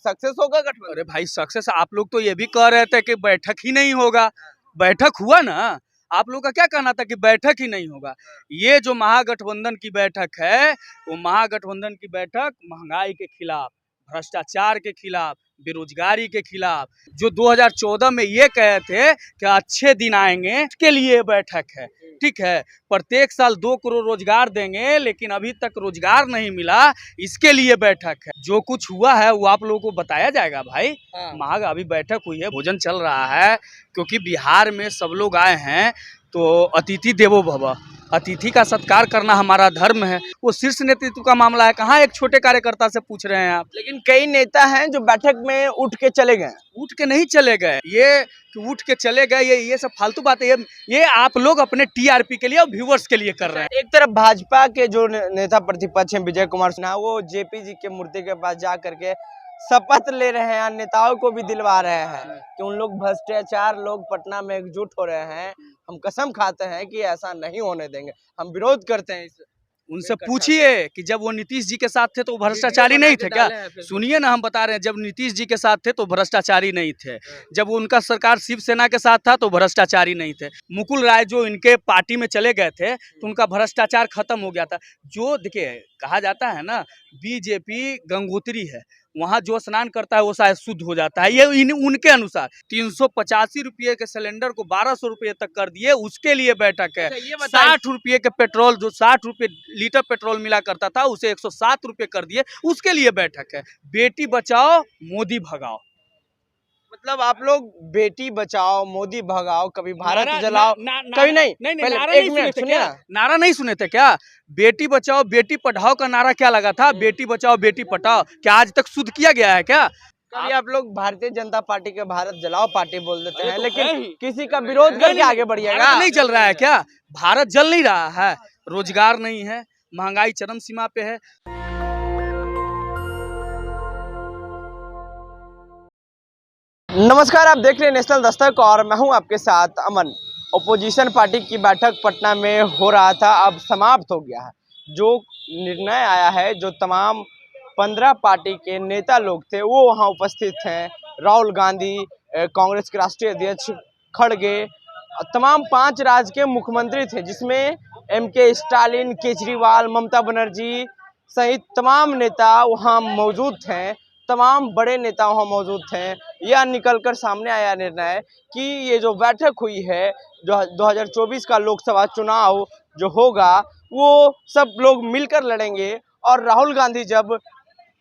Success होगा गठबंधन? अरे भाई सक्सेस आप लोग तो ये भी कह रहे थे कि बैठक ही नहीं होगा, बैठक हुआ ना। आप लोग का क्या कहना था कि बैठक ही नहीं होगा। ये जो महागठबंधन की बैठक है वो महागठबंधन की बैठक महंगाई के खिलाफ, भ्रष्टाचार के खिलाफ, बेरोजगारी के खिलाफ, जो 2014 में ये कहे थे कि अच्छे दिन आएंगे, इसके लिए बैठक है। ठीक है, प्रत्येक साल 2 करोड़ रोजगार देंगे, लेकिन अभी तक रोजगार नहीं मिला, इसके लिए बैठक है। जो कुछ हुआ है वो आप लोगों को बताया जाएगा भाई। महाग अभी बैठक हुई है, भोजन चल रहा है, क्योंकि बिहार में सब लोग आए हैं तो अतिथि देवो भव, अतिथि का सत्कार करना हमारा धर्म है। वो शीर्ष नेतृत्व का मामला है, कहाँ एक छोटे कार्यकर्ता से पूछ रहे हैं आप। लेकिन कई नेता हैं जो बैठक में उठ के चले गए। उठ के नहीं चले गए, ये कि उठ के चले गए ये सब फालतू बात है। ये आप लोग अपने टीआरपी के लिए और व्यूवर्स के लिए कर रहे हैं। एक तरफ भाजपा के जो नेता प्रतिपक्ष हैं विजय कुमार सिन्हा, वो जेपी जी के मूर्ति के पास जा करके शपथ ले रहे हैं, नेताओं को भी दिलवा रहे हैं कि उन लोग भ्रष्टाचार लोग पटना में एकजुट हो रहे हैं, हम कसम खाते हैं कि ऐसा नहीं होने देंगे, हम विरोध करते हैं। उनसे पूछिए कि जब वो नीतीश जी के साथ थे तो भ्रष्टाचारी नहीं थे क्या। सुनिए ना, हम बता रहे हैं, जब नीतीश जी के साथ थे तो भ्रष्टाचारी नहीं थे, जब उनका सरकार शिवसेना के साथ था तो भ्रष्टाचारी नहीं थे। मुकुल राय जो इनके पार्टी में चले गए थे तो उनका भ्रष्टाचार खत्म हो गया था। जो देखिए कहा जाता है ना, बीजेपी गंगोत्री है, वहाँ जो स्नान करता है वो शायद शुद्ध हो जाता है। ये उनके अनुसार 385 रुपये के सिलेंडर को 1200 रुपये तक कर दिए, उसके लिए बैठक है। 60 रुपये के पेट्रोल, जो 60 रुपये लीटर पेट्रोल मिला करता था, उसे 107 रुपये कर दिए, उसके लिए बैठक है। बेटी बचाओ मोदी भगाओ, मतलब आप लोग बेटी बचाओ मोदी भगाओ, कभी भारत जलाओ, कभी नहीं। नारा नहीं सुने थे क्या? बेटी बचाओ बेटी पढ़ाओ का नारा क्या लगा था? बेटी बचाओ बेटी पढ़ाओ, क्या आज तक शुद्ध किया गया है क्या? कभी आप लोग भारतीय जनता पार्टी के भारत जलाओ पार्टी बोल देते हैं, लेकिन किसी का विरोध करके आगे बढ़िएगा। नहीं जल रहा है क्या? भारत जल नहीं रहा है, रोजगार नहीं है, महंगाई चरम सीमा पे है। नमस्कार, आप देख रहे हैं नेशनल दस्तक और मैं हूं आपके साथ अमन। ओपोजिशन पार्टी की बैठक पटना में हो रहा था, अब समाप्त हो गया है। जो निर्णय आया है, जो तमाम 15 पार्टी के नेता लोग थे वो वहां उपस्थित हैं। राहुल गांधी, कांग्रेस के राष्ट्रीय अध्यक्ष खड़गे, तमाम 5 राज्य के मुख्यमंत्री थे, जिसमें MK स्टालिन, केजरीवाल, ममता बनर्जी सहित तमाम नेता वहाँ मौजूद थे। तमाम बड़े नेता वहाँ मौजूद थे। यह निकलकर सामने आया निर्णय कि ये जो बैठक हुई है, जो 2024 का लोकसभा चुनाव जो होगा वो सब लोग मिलकर लड़ेंगे। और राहुल गांधी जब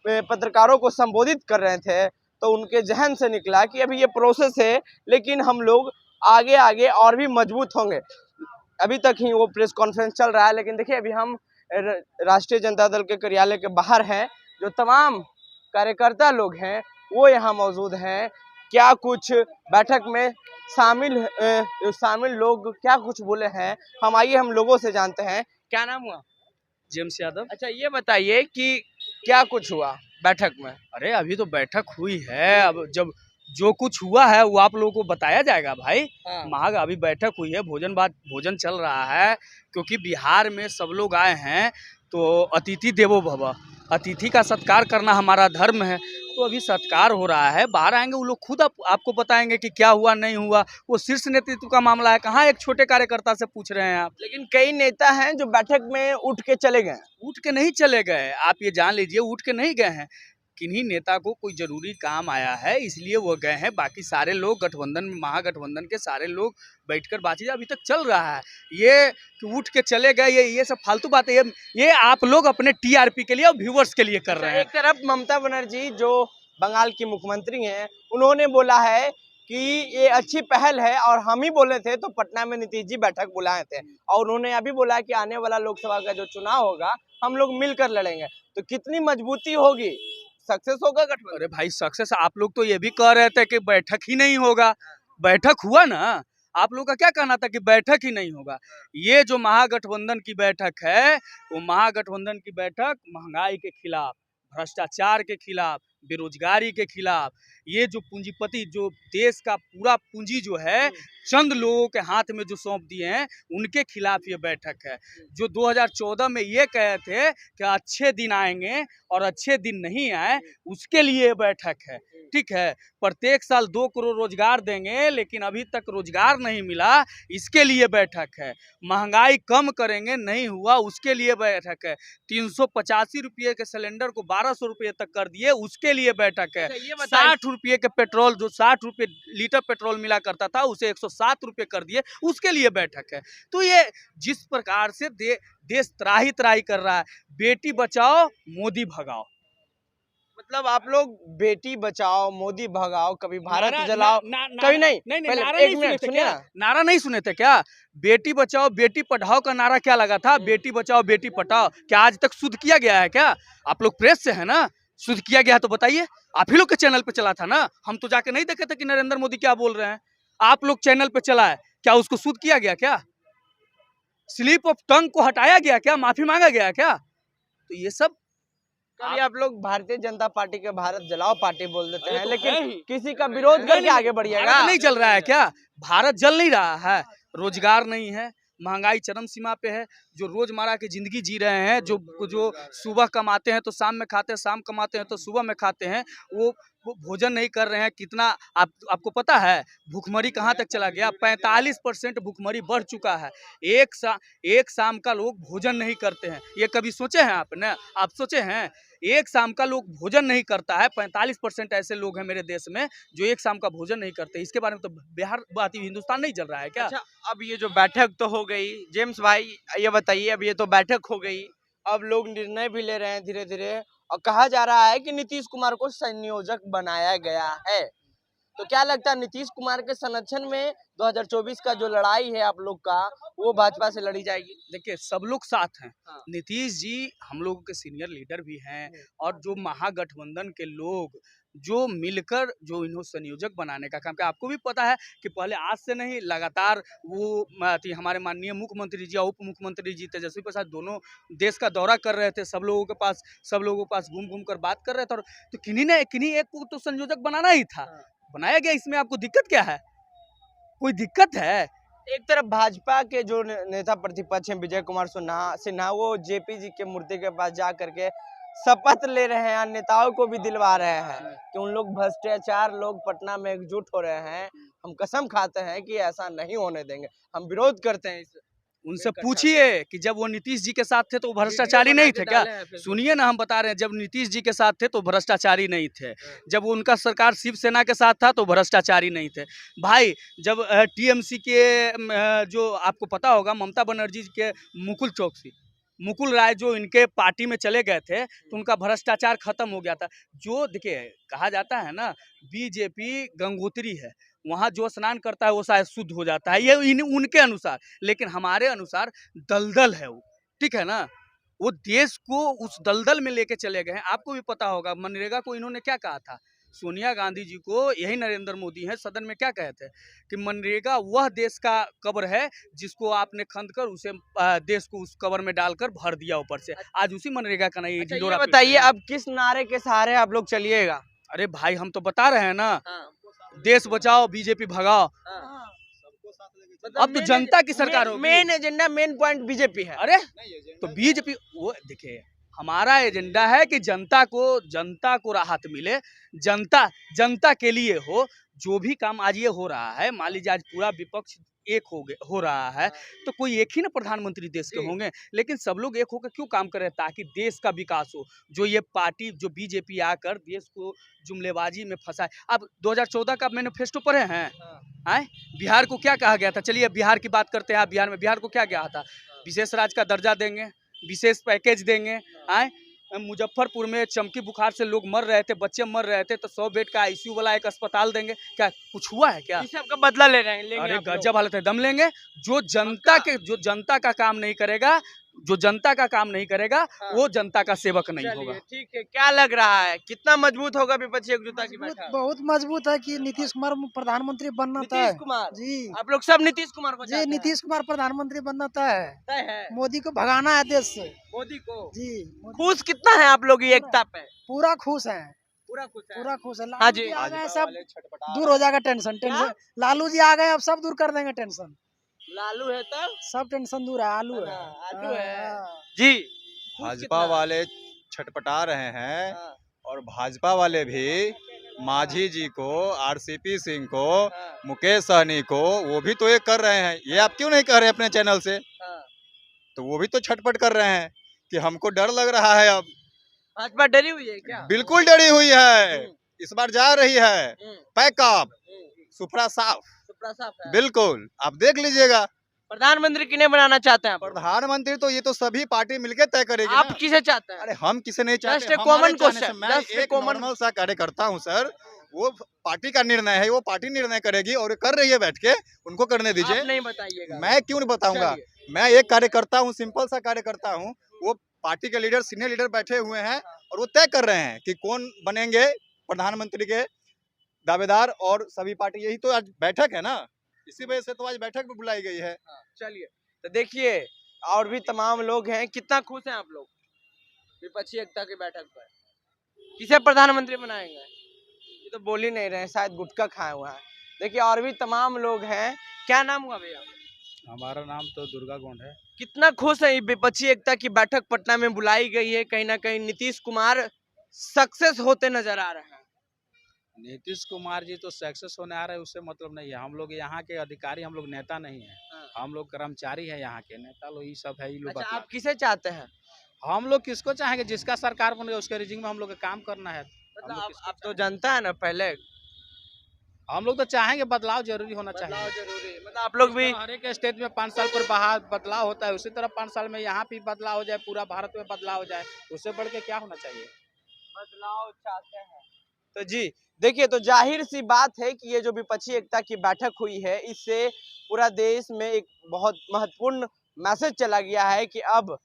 पत्रकारों को संबोधित कर रहे थे तो उनके जहन से निकला कि अभी ये प्रोसेस है, लेकिन हम लोग आगे आगे और भी मजबूत होंगे। अभी तक ही वो प्रेस कॉन्फ्रेंस चल रहा है, लेकिन देखिए अभी हम राष्ट्रीय जनता दल के कार्यालय के बाहर हैं। जो तमाम कार्यकर्ता लोग हैं वो यहाँ मौजूद हैं। क्या कुछ बैठक में शामिल लोग क्या कुछ बोले हैं, हम आइए हम लोगों से जानते हैं। क्या नाम हुआ? जेम्स यादव। अच्छा, ये बताइए कि क्या कुछ हुआ बैठक में? अरे अभी तो बैठक हुई है, अब जब जो कुछ हुआ है वो आप लोगों को बताया जाएगा भाई। महाग अभी बैठक हुई है, भोजन चल रहा है, क्योंकि बिहार में सब लोग आए हैं तो अतिथि देवो भव, अतिथि का सत्कार करना हमारा धर्म है। तो अभी सत्कार हो रहा है, बाहर आएंगे वो लोग खुद आपको बताएंगे कि क्या हुआ नहीं हुआ। वो शीर्ष नेतृत्व का मामला है, कहाँ एक छोटे कार्यकर्ता से पूछ रहे हैं आप। लेकिन कई नेता हैं जो बैठक में उठ के चले गए। उठ के नहीं चले गए, आप ये जान लीजिए, उठ के नहीं गए हैं। किन्हीं नेता को कोई जरूरी काम आया है इसलिए वो गए हैं। बाकी सारे लोग गठबंधन में, महागठबंधन के सारे लोग बैठकर बातचीत अभी तक चल रहा है। ये कि उठ के चले गए, ये सब फालतू बात है। ये आप लोग अपने टीआरपी के लिए और व्यूवर्स के लिए कर रहे हैं। एक तरफ ममता बनर्जी जो बंगाल की मुख्यमंत्री हैं, उन्होंने बोला है कि ये अच्छी पहल है और हम ही बोले थे तो पटना में नीतीश जी बैठक बुलाए थे। और उन्होंने अभी बोला कि आने वाला लोकसभा का जो चुनाव होगा हम लोग मिलकर लड़ेंगे। तो कितनी मजबूती होगी, सक्सेस होगा गठबंधन? अरे भाई सक्सेस आप लोग तो ये भी कह रहे थे कि बैठक ही नहीं होगा, बैठक हुआ ना। आप लोग का क्या कहना था कि बैठक ही नहीं होगा। ये जो महागठबंधन की बैठक है वो महागठबंधन की बैठक महंगाई के खिलाफ, भ्रष्टाचार के खिलाफ, बेरोजगारी के खिलाफ, ये जो पूंजीपति जो देश का पूरा पूंजी जो है चंद लोगों के हाथ में जो सौंप दिए हैं उनके खिलाफ ये बैठक है। जो 2014 में ये कहे थे कि अच्छे दिन आएंगे और अच्छे दिन नहीं आए, उसके लिए ये बैठक है। ठीक है, प्रत्येक साल 2 करोड़ रोजगार देंगे, लेकिन अभी तक रोजगार नहीं मिला, इसके लिए बैठक है। महंगाई कम करेंगे, नहीं हुआ, उसके लिए बैठक है। 385 रुपये के सिलेंडर को 1200 रुपये तक कर दिए, उसके लिए बैठक है। 60 रुपये के पेट्रोल, जो 60 रुपये लीटर पेट्रोल मिला करता था, उसे 107 रुपये कर दिए, उसके लिए बैठक है। तो ये जिस प्रकार से देश त्राही त्राही कर रहा है, बेटी बचाओ मोदी भगाओ, मतलब आप लोग बेटी बचाओ मोदी भगाओ, कभी भारत नारा- जलाओ, ना- ना- कभी नहीं। नहीं पहले नारा एक नहीं सुने मिनट थे सुनिए क्या? ना। नारा नहीं सुने थे क्या? बेटी बचाओ बेटी पढ़ाओ का नारा क्या लगा था? बेटी बचाओ बेटी पढ़ाओ। क्या आज तक शुद्ध किया गया है क्या? आप लोग प्रेस से है ना, शुद्ध किया गया है तो बताइए। आप ही लोग के चैनल पे चला था ना, हम तो जाके नहीं देखे थे कि नरेंद्र मोदी क्या बोल रहे हैं। आप लोग चैनल पे चला है, क्या उसको शुद्ध किया गया क्या? स्लिप ऑफ टंग को हटाया गया क्या? माफी मांगा गया क्या? तो ये सब कभी आप लोग भारतीय जनता पार्टी के भारत जलाओ पार्टी बोल देते हैं, तो लेकिन है ही। किसी का विरोध करके आगे बढ़िएगा। भारत नहीं जल रहा है क्या? भारत जल नहीं रहा है। रोजगार नहीं है, महंगाई चरम सीमा पे है। जो रोजमर्रा की जिंदगी जी रहे हैं, जो सुबह कमाते हैं तो शाम में खाते हैं, शाम कमाते हैं तो सुबह में खाते हैं, वो भोजन नहीं कर रहे हैं। कितना आपको पता है भूखमरी कहाँ तक चला गया? 45% भूखमरी बढ़ चुका है। एक शाम का लोग भोजन नहीं करते हैं। ये कभी सोचे हैं आपने? आप सोचे हैं? एक शाम का लोग भोजन नहीं करता है। 45% ऐसे लोग हैं मेरे देश में जो एक शाम का भोजन नहीं करते। इसके बारे में तो बिहार बात, हिंदुस्तान नहीं चल रहा है क्या? अच्छा, अब ये जो बैठक तो हो गई, जेम्स भाई ये बताइए, अब ये तो बैठक हो गई, अब लोग निर्णय भी ले रहे हैं धीरे धीरे, और कहा जा रहा है कि नीतीश कुमार को संयोजक बनाया गया है। तो क्या लगता है नीतीश कुमार के संरक्षण में 2024 का जो लड़ाई है आप लोग का, वो भाजपा से लड़ी जाएगी? देखिए सब लोग साथ हैं। हाँ। नीतीश जी हम लोगों के सीनियर लीडर भी हैं, और जो महागठबंधन के लोग जो मिलकर जो इन्हों संयोजक बनाने का काम किया। आपको भी पता है कि पहले आज से नहीं, लगातार वो हमारे माननीय मुख्यमंत्री जी और उप मुख्यमंत्री जी तेजस्वी प्रसाद दोनों देश का दौरा कर रहे थे। सब लोगों के पास घूम घूम कर बात कर रहे थे, और तो किन्हीं एक को तो संयोजक बनाना ही था। बनाया गया, इसमें आपको दिक्कत क्या है? कोई दिक्कत है? एक तरफ भाजपा के जो नेता प्रतिपक्ष हैं विजय कुमार सिन्हा, वो जेपी जी के मूर्ति के पास जा करके शपथ ले रहे हैं, नेताओं को भी दिलवा रहे हैं कि उन लोग भ्रष्टाचार लोग पटना में एकजुट हो रहे हैं, हम कसम खाते हैं कि ऐसा नहीं होने देंगे, हम विरोध करते हैं इस। उनसे पूछिए कि जब वो नीतीश जी के साथ थे तो वो भ्रष्टाचारी नहीं थे क्या? सुनिए ना, हम बता रहे हैं, जब नीतीश जी के साथ थे तो भ्रष्टाचारी नहीं थे। जब उनका सरकार शिवसेना के साथ था तो भ्रष्टाचारी नहीं थे। भाई जब टीएमसी के जो आपको पता होगा ममता बनर्जी के मुकुल राय जो इनके पार्टी में चले गए थे, तो उनका भ्रष्टाचार खत्म हो गया था। जो देखिए कहा जाता है ना, बीजेपी गंगोत्री है, वहाँ जो स्नान करता है वो शायद शुद्ध हो जाता है, ये उनके अनुसार। लेकिन हमारे अनुसार दलदल है वो, ठीक है ना? वो देश को उस दलदल में लेके चले गए हैं। आपको भी पता होगा मनरेगा को इन्होंने क्या कहा था। सोनिया गांधी जी को यही नरेंद्र मोदी हैं सदन में क्या कहे थे कि मनरेगा वह देश का कब्र है जिसको आपने खंद कर उसे देश को उस कब्र में डालकर भर दिया ऊपर से। आज उसी मनरेगा का नहीं अच्छा, ये बताइए अब किस नारे के सहारे आप लोग चलिएगा? अरे भाई हम तो बता रहे हैं ना, देश बचाओ बीजेपी भगाओ। अब तो जनता की सरकार होगी। Main agenda, main point BJP है। अरे तो बीजेपी, वो देखिए हमारा एजेंडा है कि जनता को राहत मिले, जनता के लिए हो। जो भी काम आज ये हो रहा है, मान लीजिए आज पूरा विपक्ष एक हो रहा है, तो कोई एक ही ना प्रधानमंत्री देश के होंगे, लेकिन सब लोग एक होकर क्यों काम कर रहे हैं? ताकि देश का विकास हो। जो ये पार्टी जो बीजेपी आकर देश को जुमलेबाजी में फंसाए। अब 2014 का मैनिफेस्टो पढ़े हैं? आए बिहार को क्या कहा गया था? चलिए बिहार की बात करते हैं। बिहार को क्या कहा था? विशेष राज्य का दर्जा देंगे, विशेष पैकेज देंगे। आए मुजफ्फरपुर में चमकी बुखार से लोग मर रहे थे, बच्चे मर रहे थे, तो 100 बेड का आईसीयू वाला एक अस्पताल देंगे। क्या कुछ हुआ है क्या? इस सबका बदला ले रहे हैं। अरे गजब हालत है, दम लेंगे। जो जनता का काम नहीं करेगा, वो जनता का सेवक नहीं होगा। ठीक है, क्या लग रहा है कितना मजबूत होगा विपक्षी एकजुटता की बैठक? बहुत मजबूत है कि नीतीश कुमार प्रधानमंत्री बनना तय। नीतीश कुमार जी, आप लोग सब नीतीश कुमार को जी चाहते हैं? नीतीश कुमार प्रधानमंत्री बनना तय है। मोदी को भगाना है देश से। मोदी को जी खुश कितना है आप लोग ये एकता पे? पूरा खुश हैं। पूरा खुश है। पूरा खुश है। हाँ लालू जी। जी आ गए, भाजपा सब वाले छटपटा दूर हो जाएगा टेंशन। टेंशन लालू जी आ गए, अब सब दूर कर देंगे टेंशन। लालू है तब सब टेंशन दूर है। आलू है। आलू है हाँ। जी। भाजपा वाले छटपटा रहे हैं हाँ। और भाजपा वाले भी माझी जी को, आरसीपी सिंह को, मुकेश सहनी को, वो भी तो ये कर रहे हैं। ये आप क्यों नहीं कह रहे अपने चैनल से? तो वो भी तो छटपट कर रहे हैं कि हमको डर लग रहा है। अब भाजपा डरी हुई है क्या? बिल्कुल डरी हुई है, इस बार जा रही है पैकअप, सुपड़ा साफ, सुपड़ा साफ है। बिल्कुल। आप देख लीजिएगा। प्रधानमंत्री किन्हें बनाना चाहते हैं आप? प्रधानमंत्री तो ये तो सभी पार्टी मिलकर तय करेगी आप ना। किसे चाहते हैं? अरे हम किसे नहीं चाहते। Just a हमारे common चाहने से question, मैं just a एक common- नॉर्मल सा कार्यकर्ता हूँ सर। वो पार्टी का निर्णय है, वो पार्टी निर्णय करेगी और कर रही है बैठ के, उनको करने दीजिए। आप नहीं बताइएगा। मैं क्यों नहीं बताऊंगा? मैं एक कार्यकर्ता हूँ, सिंपल सा कार्यकर्ता हूँ। वो पार्टी के लीडर, सीनियर लीडर बैठे हुए हैं और वो तय कर रहे हैं कि कौन बनेंगे प्रधानमंत्री के दावेदार। और सभी पार्टी, यही तो आज बैठक है ना, इसी वजह से तो आज बैठक भी बुलाई गई है। चलिए तो देखिए और भी तमाम लोग हैं। कितना खुश हैं आप लोग विपक्षी एकता की बैठक पर? किसे प्रधानमंत्री बनाएंगे? ये तो बोल ही नहीं रहे हैं, शायद गुटखा खाए हुआ है। देखिए और भी तमाम लोग हैं। क्या नाम हुआ भैया? हमारा नाम तो दुर्गा गोंड है। कितना खुश है विपक्षी एकता की बैठक पटना में बुलाई गई है? कहीं ना कहीं नीतीश कुमार सक्सेस होते नजर आ रहे हैं। नीतीश कुमार जी तो सक्सेस होने आ रहे हैं, उससे मतलब नहीं है। हम लोग यहाँ के अधिकारी, हम लोग नेता नहीं है। हम लोग कर्मचारी है यहाँ के। नेता लोग ये सब है, ये लोग अच्छा, बतला। आप किसे चाहते हैं? हम लोग किसको चाहेंगे? जिसका सरकार बनेगा उसके रिजिंग में हम लोग का काम करना है। मतलब हम लोग आप किसको तो चाहेंगे? जनता है ना, पहले हम लोग तो चाहेंगे बदलाव जरूरी होना चाहिए। बदलाव जरूरी है। मतलब आप लोग भी हर एक स्टेट में 5 साल पर बाहर बदलाव होता है, उसी तरह 5 साल में यहाँ भी बदलाव हो जाए, पूरा भारत में बदलाव हो जाए। उससे बढ़ के क्या होना चाहिए? बदलाव चाहते हैं। तो जी देखिए, तो जाहिर सी बात है कि ये जो विपक्षी एकता की बैठक हुई है, इससे पूरा देश में एक बहुत महत्वपूर्ण मैसेज चला गया है कि अब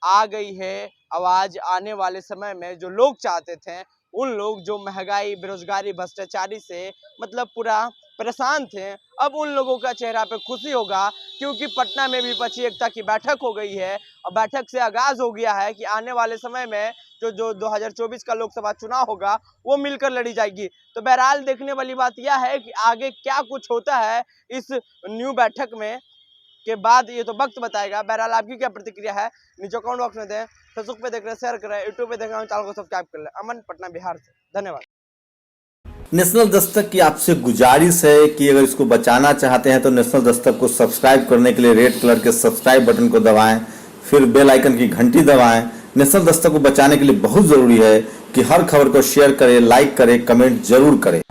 आ गई है आवाज। आने वाले समय में जो लोग चाहते थे, उन लोग जो महंगाई, बेरोजगारी, भ्रष्टाचारी से मतलब पूरा परेशान थे, अब उन लोगों का चेहरा पे खुशी होगा क्योंकि पटना में विपक्षी एकता की बैठक हो गई है और बैठक से आगाज हो गया है कि आने वाले समय में जो 2024 का लोकसभा चुनाव होगा वो मिलकर लड़ी जाएगी। तो बहरहाल देखने वाली बात यह है कि आगे क्या कुछ होता है इस न्यू बैठक में के बाद, ये तो वक्त बताएगा। बहरहाल आपकी क्या प्रतिक्रिया है नीचे कमेंट बॉक्स में दें। फेसबुक पे देख रहे हैं शेयर करें, यूट्यूब पे देख रहे हैं चैनल को सब्सक्राइब कर लें। अमन, पटना, बिहार से। धन्यवाद। नेशनल दस्तक की आपसे गुजारिश है कि अगर इसको बचाना चाहते हैं तो नेशनल दस्तक को सब्सक्राइब करने के लिए रेड कलर के सब्सक्राइब बटन को दबाएं, फिर बेल आइकन की घंटी दबाएं। नेशनल दस्तक को बचाने के लिए बहुत ज़रूरी है कि हर खबर को शेयर करें, लाइक करें, कमेंट जरूर करें।